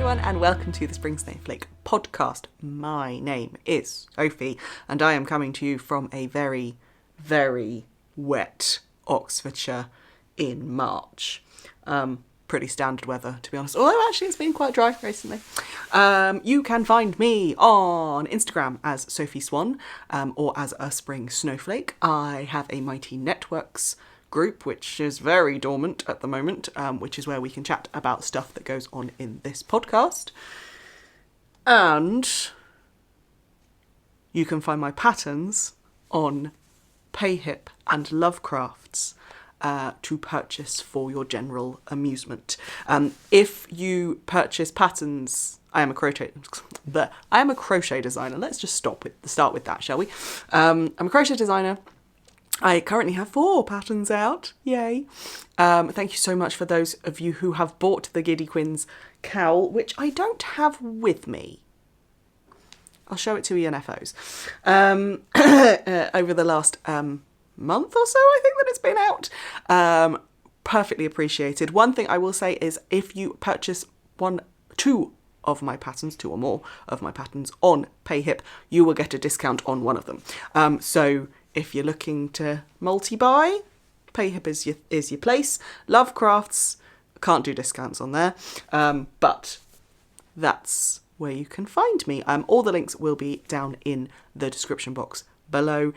everyone, and welcome to the Spring Snowflake podcast. My name is Sophie, and I am coming to you from a very, very wet Oxfordshire in March. Pretty standard weather, to be honest. Although actually it's been quite dry recently. You can find me on Instagram as Sophie Swan, or as a Spring Snowflake. I have a Mighty Networks group, which is very dormant at the moment, which is where we can chat about stuff that goes on in this podcast. And you can find my patterns on Payhip and Lovecrafts to purchase for your general amusement. If you purchase patterns, I am a crochet designer. Let's just start with that, shall we? I'm a crochet designer. I currently have 4 patterns out. Yay. Thank you so much for those of you who have bought the Giddy Quins cowl, which I don't have with me. I'll show it to ENFOs. Over the last month or so, I think that it's been out. Perfectly appreciated. One thing I will say is if you purchase 2 of my patterns, 2 or more of my patterns on Payhip, you will get a discount on one of them. So if you're looking to multi-buy, Payhip is your place. Lovecrafts, can't do discounts on there, but that's where you can find me. All the links will be down in the description box below.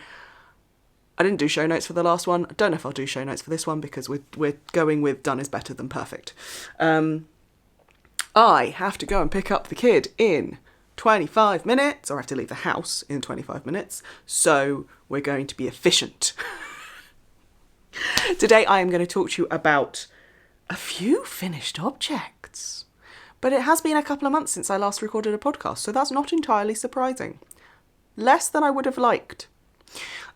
I didn't do show notes for the last one. I don't know if I'll do show notes for this one because we're going with done is better than perfect. I have to go and pick up the kid in 25 minutes, or I have to leave the house in 25 minutes, so we're going to be efficient. Today I am going to talk to you about a few finished objects, but it has been a couple of months since I last recorded a podcast, so that's not entirely surprising. Less than I would have liked.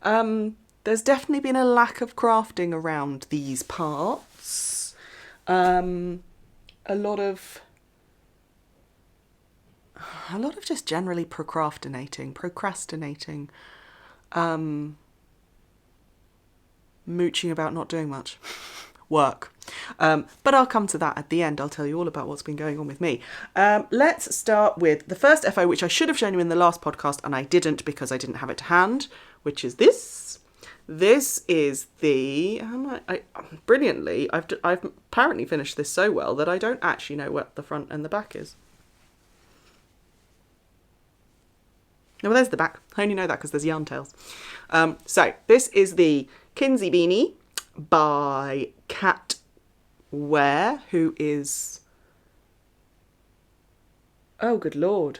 There's definitely been a lack of crafting around these parts. A lot of just generally procrastinating, mooching about not doing much work. But I'll come to that at the end. I'll tell you all about what's been going on with me. Let's start with the first FO, which I should have shown you in the last podcast, and I didn't because I didn't have it to hand, which is this. This is the... brilliantly, I've apparently finished this so well that I don't actually know what the front and the back is. No, well, there's the back. I only know that because there's yarn tails. So this is the Kinsey Beanie by Kat Ware, who is... oh, good Lord.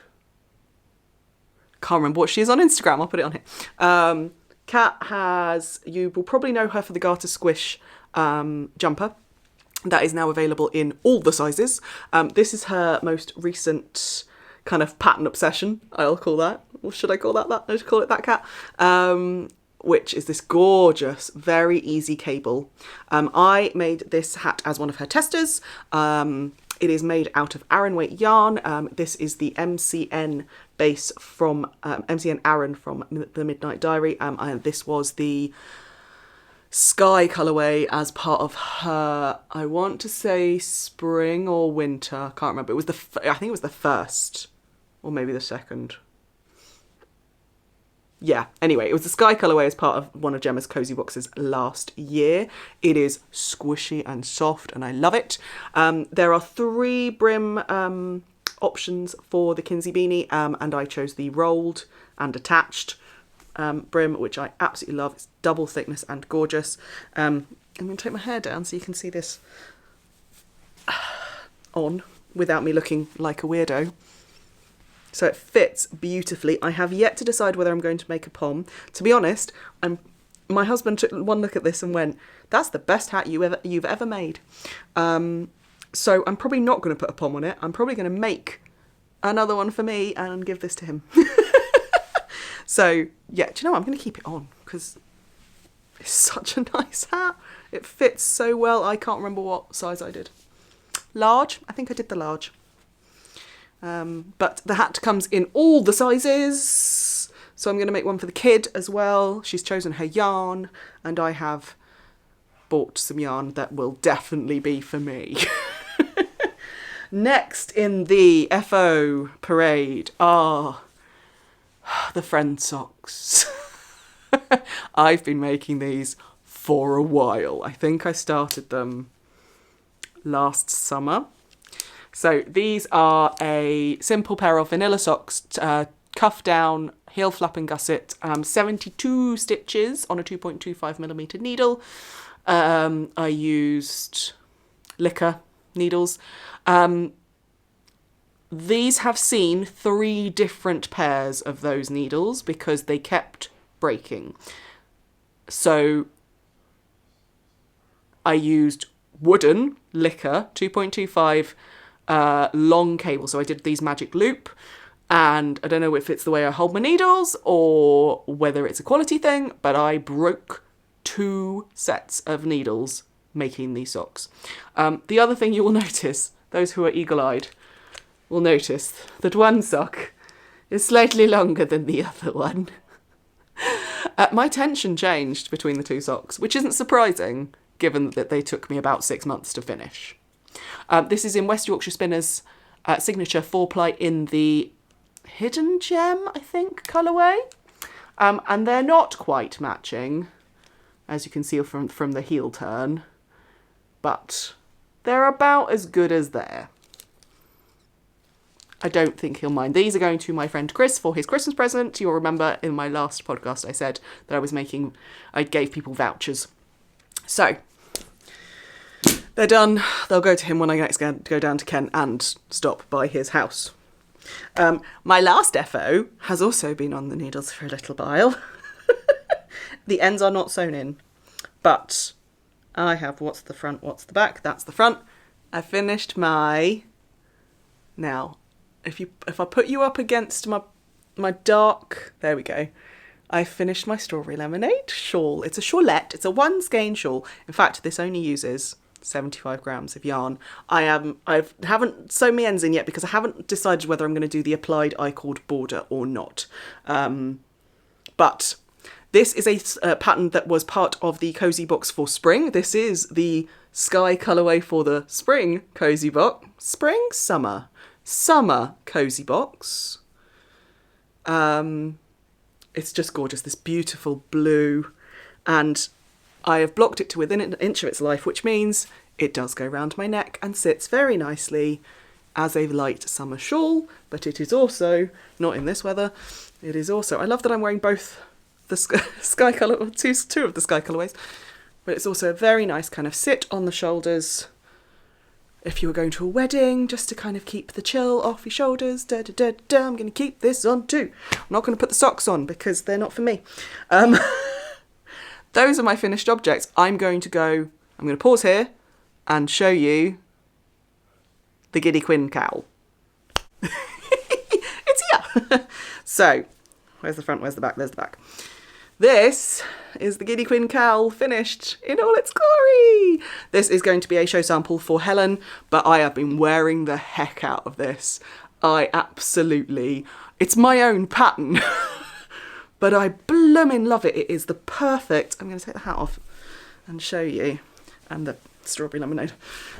Can't remember what she is on Instagram. I'll put it on here. Kat has... you will probably know her for the Garter Squish jumper. That is now available in all the sizes. This is her most recent kind of pattern obsession, I'll call that. Or should I call that that? I should call it that, Kat. Which is this gorgeous, very easy cable. I made this hat as one of her testers. It is made out of Aran weight yarn. This is the MCN base from MCN Aran from the Midnight Diary. And this was the Sky colourway as part of her, I want to say spring or winter. I can't remember. It was I think it was the first, or maybe the second. Yeah, anyway, it was the Sky colourway as part of one of Gemma's Cozy Boxes last year. It is squishy and soft and I love it. There are 3 brim options for the Kinsey Beanie, and I chose the rolled and attached brim, which I absolutely love. It's double thickness and gorgeous. I'm going to take my hair down so you can see this on without me looking like a weirdo. So it fits beautifully. I have yet to decide whether I'm going to make a pom. To be honest, my husband took one look at this and went, "That's the best hat you've ever made." So I'm probably not going to put a pom on it. I'm probably going to make another one for me and give this to him. So yeah, do you know what? I'm going to keep it on because it's such a nice hat. It fits so well. I can't remember what size I did. Large? I think I did the large. But the hat comes in all the sizes, so I'm going to make one for the kid as well. She's chosen her yarn, and I have bought some yarn that will definitely be for me. Next in the FO parade are the friend socks. I've been making these for a while. I think I started them last summer. So these are a simple pair of vanilla socks, cuff down, heel flap and gusset, 72 stitches on a 2.25mm needle. I used Licker needles. These have seen 3 different pairs of those needles because they kept breaking. So I used wooden Licker 2.25 long cable. So I did these magic loop, and I don't know if it's the way I hold my needles or whether it's a quality thing, but I broke 2 sets of needles making these socks. The other thing you will notice, those who are eagle-eyed will notice that one sock is slightly longer than the other one. My tension changed between the 2 socks, which isn't surprising given that they took me about 6 months to finish. This is in West Yorkshire Spinners signature 4-ply in the Hidden Gem, I think, colourway. And they're not quite matching, as you can see from the heel turn, but they're about as good as there. I don't think he'll mind. These are going to my friend Chris for his Christmas present. You'll remember in my last podcast I said that I gave people vouchers. So, they're done. They'll go to him when I next go down to Kent and stop by his house. My last FO has also been on the needles for a little while. The ends are not sewn in, but I have what's the front, what's the back. That's the front. I finished my... Now, if I put you up against my dark... There we go. I finished my Strawberry Lemonade shawl. It's a shawlette. It's a 1 skein shawl. In fact, this only uses 75 grams of yarn. I haven't sewn my ends in yet because I haven't decided whether I'm going to do the applied I-cord border or not. But this is a pattern that was part of the cozy box for spring. This is the sky colourway for the spring cozy box. Summer cozy box. It's just gorgeous, this beautiful blue, and I have blocked it to within an inch of its life, which means it does go round my neck and sits very nicely as a light summer shawl, but it is also, not in this weather, it is also, I love that I'm wearing both the sky colour, two of the sky colourways, but it's also a very nice kind of sit on the shoulders if you were going to a wedding, just to kind of keep the chill off your shoulders. I'm going to keep this on too. I'm not going to put the socks on because they're not for me. Those are my finished objects. I'm going to pause here and show you the Giddy Quinn cowl. It's here. So, where's the front, where's the back? There's the back. This is the Giddy Quinn cowl finished in all its glory. This is going to be a show sample for Helen, but I have been wearing the heck out of this. It's my own pattern, but I bloomin' love it. It is the perfect, I'm going to take the hat off and show you, and the Strawberry Lemonade.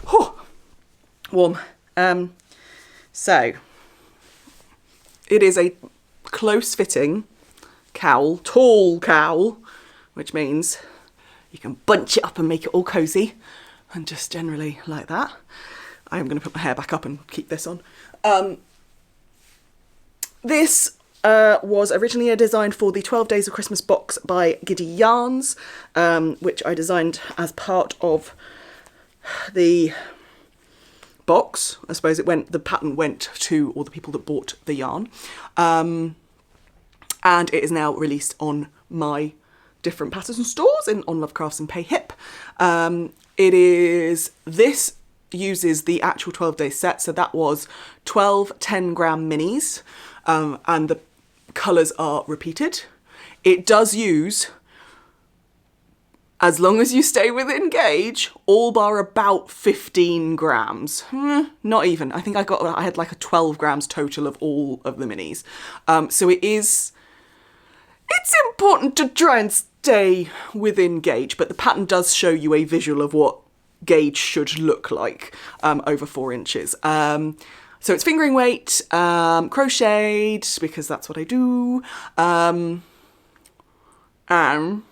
Oh, warm. So, it is a close fitting cowl, tall cowl, which means you can bunch it up and make it all cosy, and just generally like that. I am going to put my hair back up and keep this on. This was originally a design for the 12 Days of Christmas box by Giddy Yarns, which I designed as part of the box. I suppose the pattern went to all the people that bought the yarn. And it is now released on my different patterns and stores on Love Crafts and Pay Hip. This uses the actual 12-day set, so that was 12 10-gram minis, and the colours are repeated. It does use, as long as you stay within gauge, all bar about 15 grams. Not even. I think I had like a 12 grams total of all of the minis. So it's important to try and stay within gauge, but the pattern does show you a visual of what gauge should look like over 4 inches. So it's fingering weight, crocheted, because that's what I do. And I'm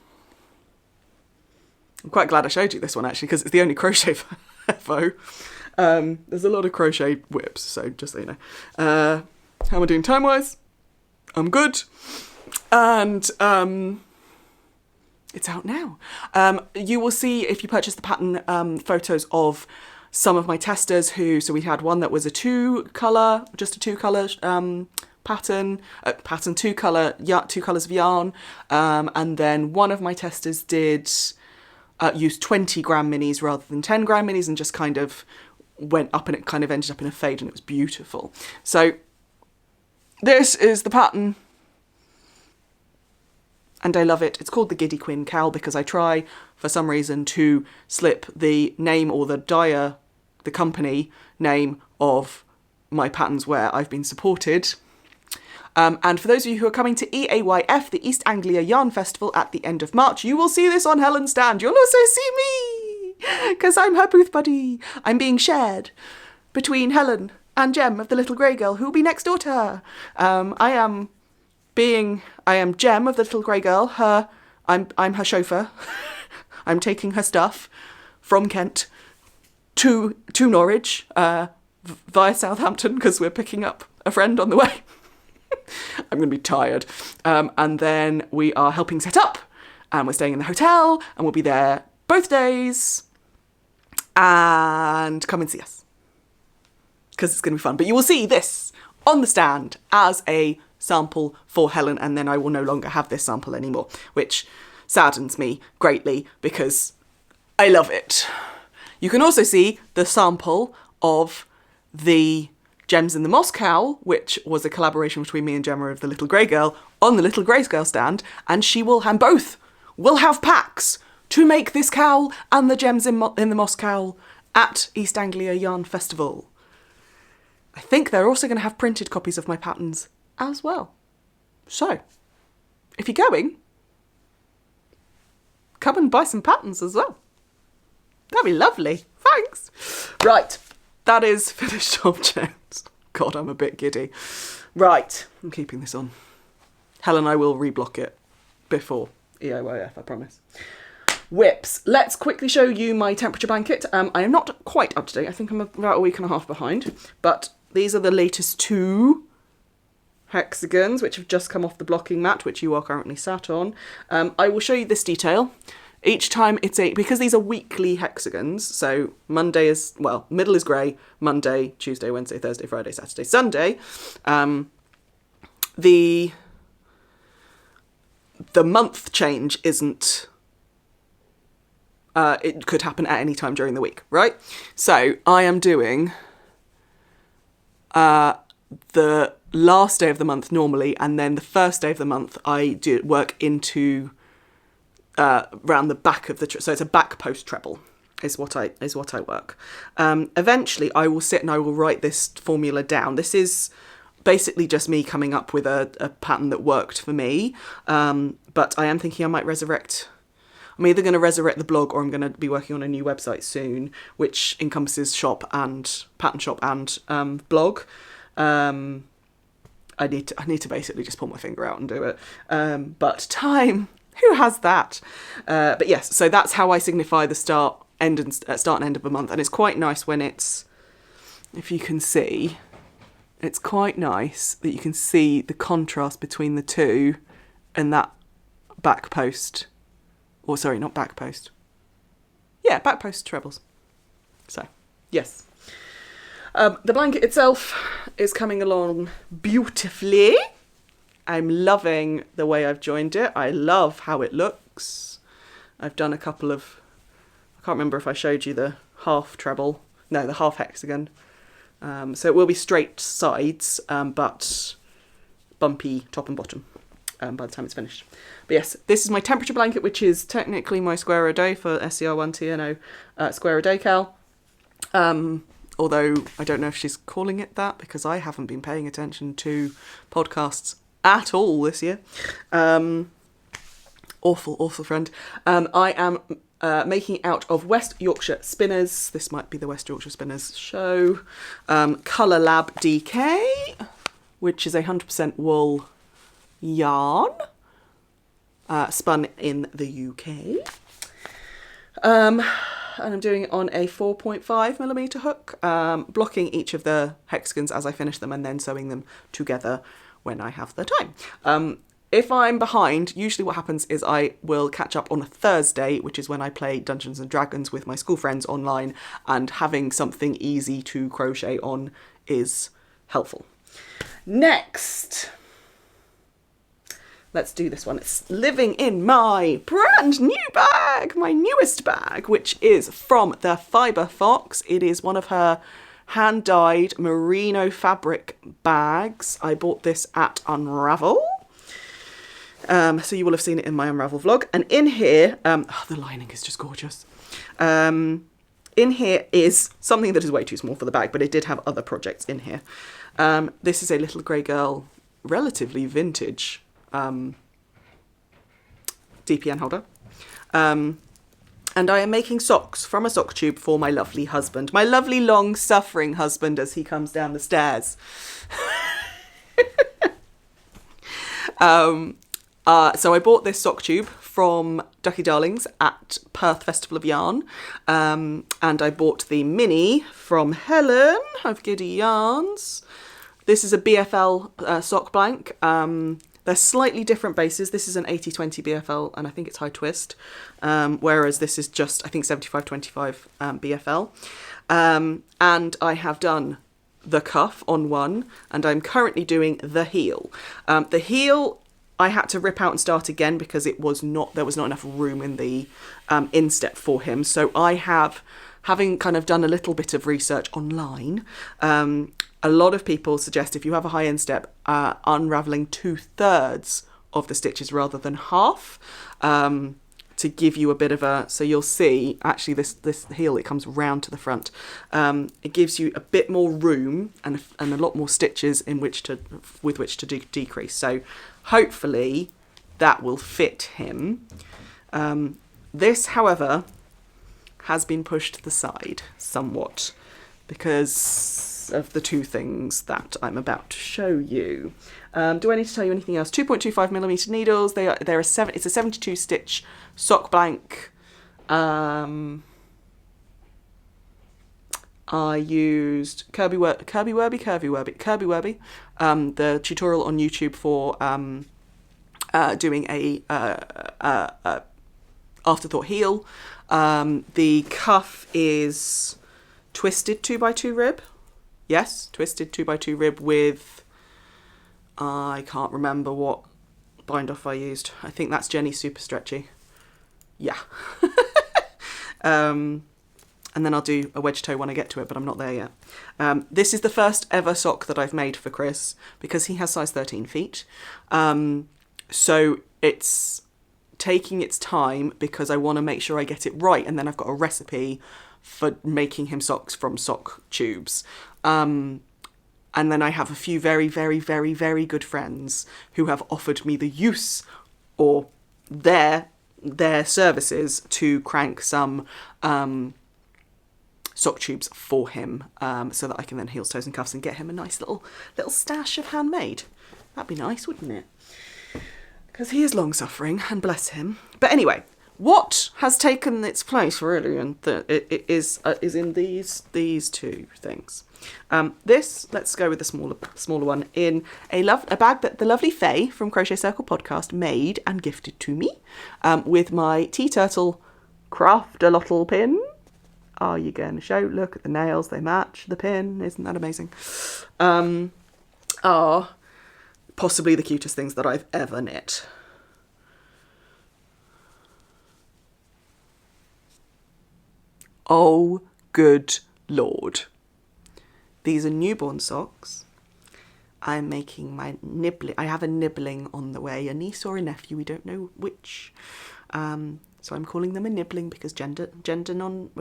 quite glad I showed you this one, actually, because it's the only crochet FO. There's a lot of crochet whips, so just so you know. How am I doing time-wise? I'm good. And it's out now. You will see, if you purchase the pattern, photos of some of my testers so we had one that was just a two colour pattern, two colours of yarn, and then one of my testers did use 20 gram minis rather than 10 gram minis, and just kind of went up, and it kind of ended up in a fade, and it was beautiful. So this is the pattern, and I love it. It's called the Giddy Quinn Cowl because I try, for some reason, to slip the name or the company name of my patterns where I've been supported. And for those of you who are coming to EAYF, the East Anglia Yarn Festival, at the end of March, you will see this on Helen's stand. You'll also see me, because I'm her booth buddy. I'm being shared between Helen and Jem of the Little Grey Girl, who will be next door to her. I am Jem of the Little Grey Girl. I'm her chauffeur. I'm taking her stuff from Kent to Norwich via Southampton, because we're picking up a friend on the way. I'm going to be tired. And then we are helping set up, and we're staying in the hotel, and we'll be there both days. And come and see us, because it's going to be fun. But you will see this on the stand as a sample for Helen, and then I will no longer have this sample anymore, which saddens me greatly because I love it. You can also see the sample of the Gems in the Moss Cowl, which was a collaboration between me and Gemma of the Little Grey Girl, on the Little Grey Girl stand, and both will have packs to make this cowl and the Gems in the Moss Cowl at East Anglia Yarn Festival. I think they're also going to have printed copies of my patterns as well. So, if you're going, come and buy some patterns as well. That'd be lovely. Thanks. Right, that is finished objects. God, I'm a bit giddy. Right, I'm keeping this on. Helen, I will reblock it before EOYF, I promise. Whips. Let's quickly show you my temperature blanket. I am not quite up to date. I think I'm about a week and a half behind. But these are the latest 2 hexagons, which have just come off the blocking mat, which you are currently sat on. I will show you this detail. Each time because these are weekly hexagons, so Monday is, middle is grey, Monday, Tuesday, Wednesday, Thursday, Friday, Saturday, Sunday. The month change isn't, it could happen at any time during the week, right? So I am doing the last day of the month normally, and then the first day of the month I do work into around the back of the so it's a back post treble is what I work. Eventually I will sit and I will write this formula down. This is basically just me coming up with a pattern that worked for me, but I am thinking I might resurrect. I'm either going to resurrect the blog, or I'm going to be working on a new website soon, which encompasses shop and pattern shop and blog. I need to basically just pull my finger out and do it. But time, who has that? But yes, so that's how I signify the start and end of a month, and it's quite nice when it's, if you can see, it's quite nice that you can see the contrast between the two and that back post. Or sorry, not back post. Yeah, back post trebles. So, yes. The blanket itself is coming along beautifully. I'm loving the way I've joined it. I love how it looks. I've done a couple of, I can't remember if I showed you the half treble. No, the half hexagon. So it will be straight sides, but bumpy top and bottom by the time it's finished. But yes, this is my temperature blanket, which is technically my square a day for SCR1 TNO square a day cowl. Although I don't know if she's calling it that, because I haven't been paying attention to podcasts at all this year. Awful friend. I am making it out of West Yorkshire Spinners. This might be the West Yorkshire Spinners show. Colour Lab DK, which is 100% wool yarn, spun in the UK. And I'm doing it on a 4.5mm hook, blocking each of the hexagons as I finish them and then sewing them together when I have the time. If I'm behind, usually what happens is I will catch up on a Thursday, which is when I play Dungeons and Dragons with my school friends online, and having something easy to crochet on is helpful. Next, let's do this one. It's living in my brand new bag, my newest bag, which is from the Fibre Fox. It is one of her hand-dyed merino fabric bags. I bought this at Unravel. So you will have seen it in my Unravel vlog. And in here, the lining is just gorgeous. In here is something that is way too small for the bag, but it did have other projects in here. This is a little grey girl, relatively vintage DPN holder. And I am making socks from a sock tube for my lovely husband. My lovely long-suffering husband as he comes down the stairs. So I bought this sock tube from Ducky Darlings at Perth Festival of Yarn, and I bought the mini from Helen of Giddy Yarns. This is a BFL sock blank. They're slightly different bases. This is an 80-20 BFL, and I think it's high twist, whereas this is just, I think, 75-25 BFL. And I have done the cuff on one, and I'm currently doing the heel. The heel I had to rip out and start again because there was not enough room in the instep for him. So I have, having kind of done a little bit of research online, a lot of people suggest if you have a high instep, unravelling 2/3 of the stitches rather than half, to give you a bit of a, so you'll see actually this heel, it comes round to the front. It gives you a bit more room and a lot more stitches with which to decrease. So hopefully that will fit him. This, however, has been pushed to the side somewhat because of the two things that I'm about to show you. Do I need to tell you anything else? 2.25mm needles. It's a 72 stitch sock blank. I used Kirby Werby, the tutorial on YouTube for doing a afterthought heel. The cuff is twisted 2x2 rib. Yes, twisted 2x2 rib with, I can't remember what bind off I used. I think that's Jenny's Super Stretchy. Yeah. And then I'll do a wedge toe when I get to it, but I'm not there yet. This is the first ever sock that I've made for Chris because he has size 13 feet. So it's taking its time because I want to make sure I get it right, and then I've got a recipe for making him socks from sock tubes. And then I have a few very, very, very, very good friends who have offered me the use or their services to crank some sock tubes for him, so that I can then heels, toes and cuffs and get him a nice little stash of handmade. That'd be nice, wouldn't it? Because he is long suffering, and bless him. But anyway, what has taken its place really, and it is in these two things. This, let's go with the smaller one, in a bag that the lovely Faye from Crochet Circle podcast made and gifted to me, with my tea turtle craft-a-lottle pin. Are you going to show? Look at the nails, they match the pin. Isn't that amazing? Are possibly the cutest things that I've ever knit. Oh, good Lord. These are newborn socks. I'm making my nibbling. I have a nibbling on the way, a niece or a nephew, we don't know which. So I'm calling them a nibbling because gender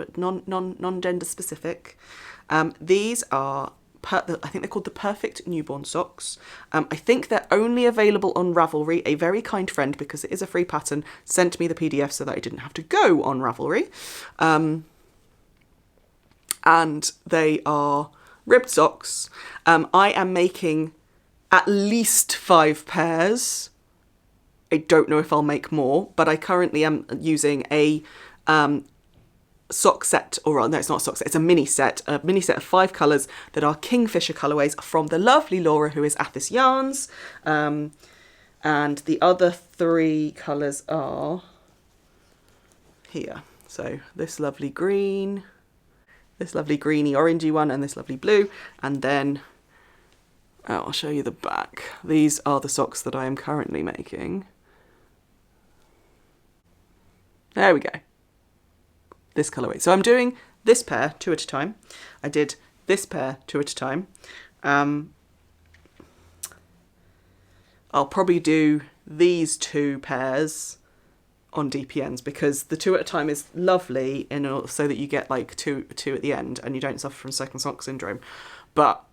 non-gender specific. These are I think they're called the Perfect Newborn Socks. I think they're only available on Ravelry. A very kind friend, because it is a free pattern, sent me the PDF so that I didn't have to go on Ravelry. And they are ribbed socks. I am making at least 5 pairs. I don't know if I'll make more, but I currently am using a sock set, or no, it's not a sock set, it's a mini set of 5 colours that are Kingfisher colourways from the lovely Laura, who is Athis Yarns. And the other 3 colours are here. So this lovely green, this lovely greeny orangey one, and this lovely blue. And then I'll show you the back. These are the socks that I am currently making. There we go. This colourway. So I'm doing this pair 2 at a time. I did this pair 2 at a time. I'll probably do these 2 pairs on DPNs, because the 2 at a time is lovely so that you get like two at the end and you don't suffer from second sock syndrome. But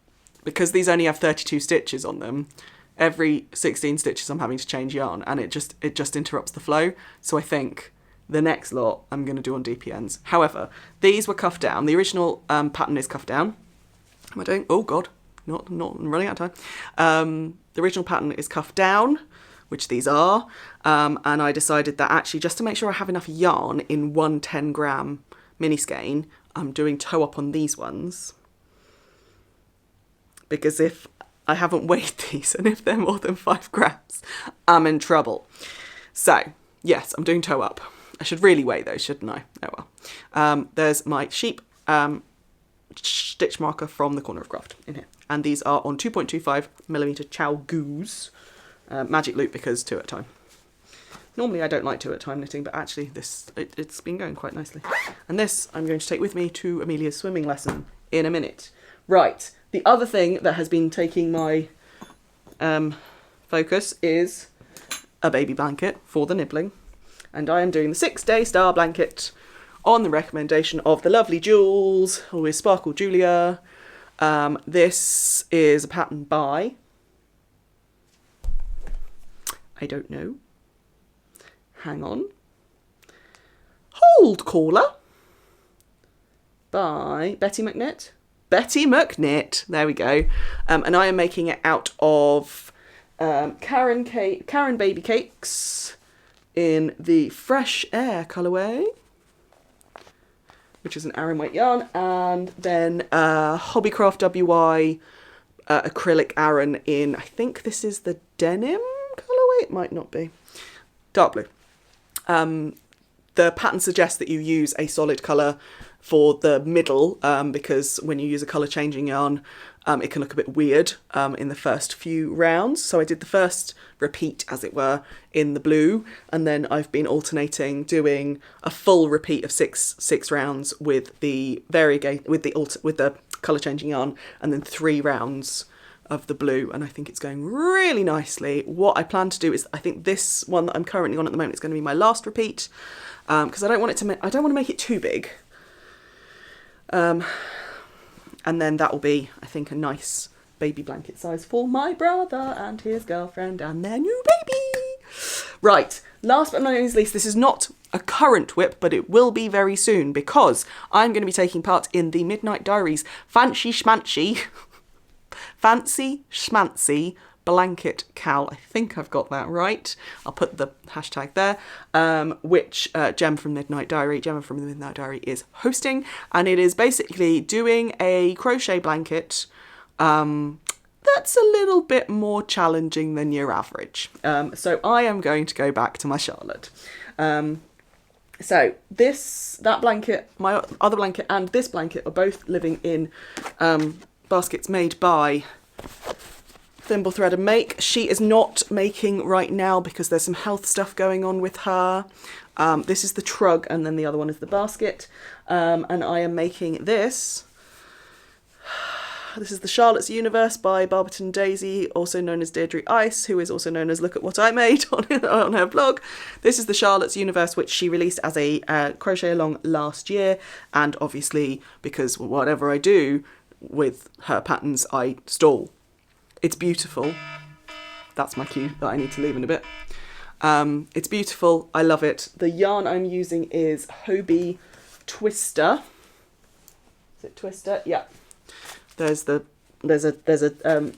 because these only have 32 stitches on them, every 16 stitches I'm having to change yarn, and it just interrupts the flow. So I think the next lot I'm going to do on DPNs. However, these were cuffed down. The original pattern is cuffed down. Am I doing? Oh God, not I'm running out of time. The original pattern is cuffed down, which these are, and I decided that actually, just to make sure I have enough yarn in one 10-gram mini skein, I'm doing toe up on these ones, because if I haven't weighed these and if they're more than 5 grams, I'm in trouble. So yes, I'm doing toe up. I should really weigh those, shouldn't I? Oh well. There's my sheep stitch marker from the Corner of Craft in here, and these are on 2.25mm Chow Goose. Magic loop, because 2 at a time. Normally I don't like 2 at a time knitting, but actually it's been going quite nicely. And this I'm going to take with me to Amelia's swimming lesson in a minute. Right, the other thing that has been taking my focus is a baby blanket for the nibbling. And I am doing the 6-day star blanket on the recommendation of the lovely Jules, always Sparkle Julia. This is a pattern by, I don't know. Hang on. Hold Caller by Betty McKnit. Betty McKnit. There we go. And I am making it out of Karen Baby Cakes in the Fresh Air colourway, which is an Aran weight yarn, and then Hobbycraft WY acrylic Aran in, I think this is the denim colourway, it might not be, dark blue. The pattern suggests that you use a solid colour for the middle, because when you use a colour changing yarn, it can look a bit weird in the first few rounds. So I did the first repeat, as it were, in the blue, and then I've been alternating doing a full repeat of six rounds with the with the colour changing yarn, and then 3 rounds of the blue, and I think it's going really nicely. What I plan to do is, I think this one that I'm currently on at the moment is going to be my last repeat, because I don't want to make it too big. And then that will be, I think, a nice baby blanket size for my brother and his girlfriend and their new baby. Right, last but not least, this is not a current whip, but it will be very soon, because I'm going to be taking part in the Midnight Diaries Fancy Schmancy blanket cowl. I think I've got that right. I'll put the hashtag there, which Gemma from the Midnight Diary is hosting, and it is basically doing a crochet blanket that's a little bit more challenging than your average. So I am going to go back to my Charlotte. So that blanket, my other blanket, and this blanket are both living in baskets made by Thimble Thread and Make. She is not making right now because there's some health stuff going on with her. This is the trug, and then the other one is the basket. And I am making this. This is the Charlotte's Universe by Barberton Daisy, also known as Deirdre Ice, who is also known as Look at What I Made on her blog. This is the Charlotte's Universe, which she released as a crochet along last year. And obviously, because whatever I do, with her patterns, I stall. It's beautiful. That's my cue that I need to leave in a bit. It's beautiful. I love it. The yarn I'm using is Hobie Twister. Is it Twister? Yeah. There's a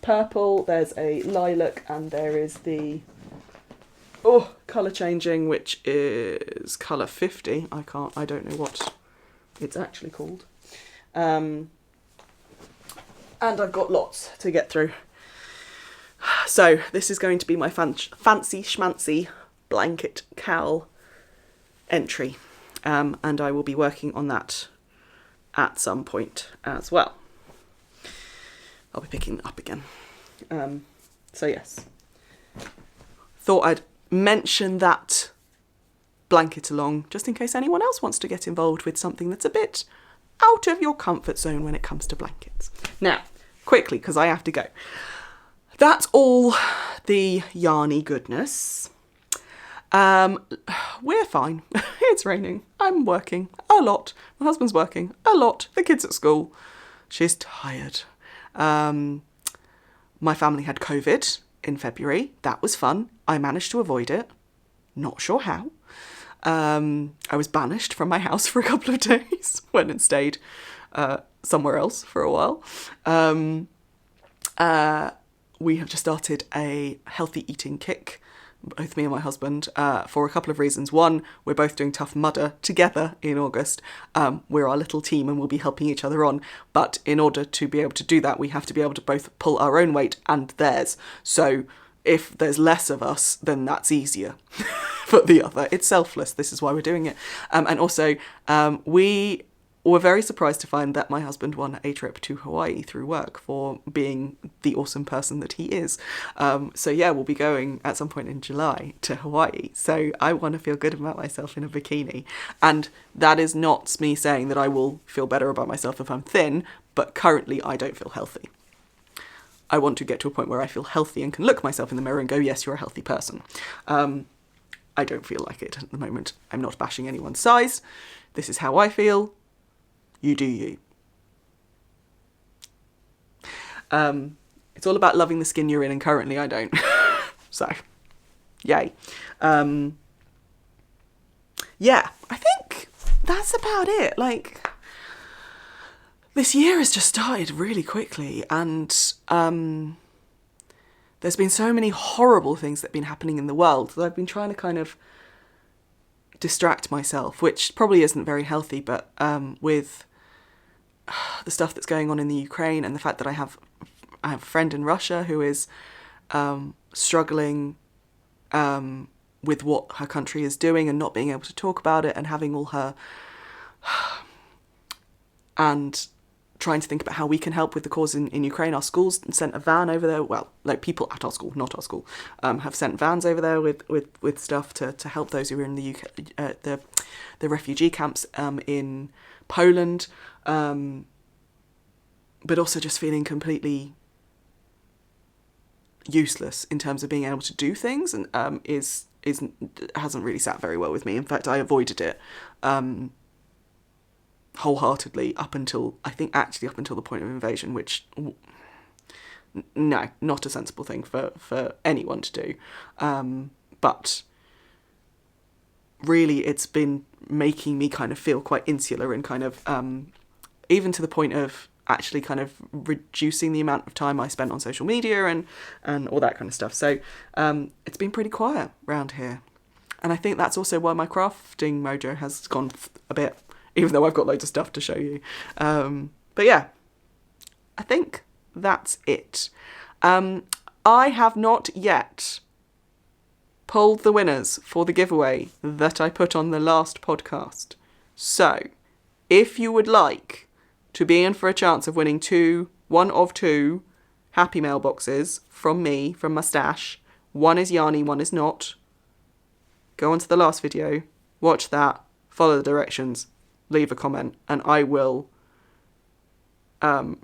purple, there's a lilac, and there is the colour changing, which is colour 50. I don't know what it's actually called. And I've got lots to get through. So this is going to be my fancy schmancy blanket cowl entry. And I will be working on that at some point as well. I'll be picking it up again. So yes. Thought I'd mention that blanket along, just in case anyone else wants to get involved with something that's a bit out of your comfort zone when it comes to blankets. Now, quickly, because I have to go. That's all the yarny goodness. We're fine. It's raining. I'm working a lot. My husband's working a lot. The kid's at school. She's tired. My family had COVID in February. That was fun. I managed to avoid it. Not sure how. I was banished from my house for a couple of days. Went and stayed somewhere else for a while. We have just started a healthy eating kick, both me and my husband, for a couple of reasons. One, we're both doing Tough Mudder together in August. We're our little team and we'll be helping each other on. But in order to be able to do that, we have to be able to both pull our own weight and theirs. So if there's less of us, then that's easier for the other. It's selfless. This is why we're doing it. And also, we were very surprised to find that my husband won a trip to Hawaii through work for being the awesome person that he is. So yeah, we'll be going at some point in July to Hawaii. So I want to feel good about myself in a bikini. And that is not me saying that I will feel better about myself if I'm thin, but currently I don't feel healthy. I want to get to a point where I feel healthy and can look myself in the mirror and go, yes, you're a healthy person. I don't feel like it at the moment. I'm not bashing anyone's size. This is how I feel. You do you. It's all about loving the skin you're in, and currently I don't. So, yay. Yeah, I think that's about it. Like, this year has just started really quickly, and there's been so many horrible things that have been happening in the world that I've been trying to kind of distract myself, which probably isn't very healthy, but with the stuff that's going on in the Ukraine and the fact that I have a friend in Russia who is struggling with what her country is doing and not being able to talk about it, and having all her and trying to think about how we can help with the cause in Ukraine. Our schools sent a van over there. Well, like people at our school, not our school, have sent vans over there with stuff to help those who are in the UK, the refugee camps in Poland. But also just feeling completely useless in terms of being able to do things, and hasn't really sat very well with me. In fact, I avoided it wholeheartedly up until the point of invasion, which no, not a sensible thing for anyone to do. But really, it's been making me kind of feel quite insular and kind of even to the point of actually kind of reducing the amount of time I spent on social media and all that kind of stuff. So it's been pretty quiet around here. And I think that's also why my crafting mojo has gone a bit, even though I've got loads of stuff to show you. But yeah, I think that's it. I have not yet pulled the winners for the giveaway that I put on the last podcast. So if you would like to be in for a chance of winning one of two Happy Mail boxes from me, from my stash. One is yarny, one is not. Go on to the last video, watch that, follow the directions, leave a comment, and I will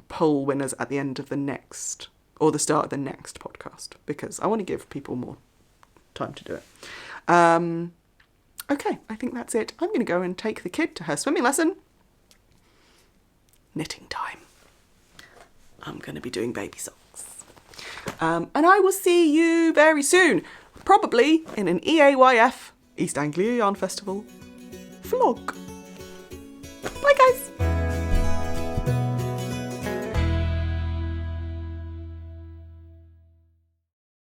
poll winners at the end of the next, or the start of the next podcast, because I want to give people more time to do it. Okay, I think that's it. I'm going to go and take the kid to her swimming lesson. Knitting time. I'm going to be doing baby socks. And I will see you very soon, probably in an EAYF, East Anglia Yarn Festival, vlog.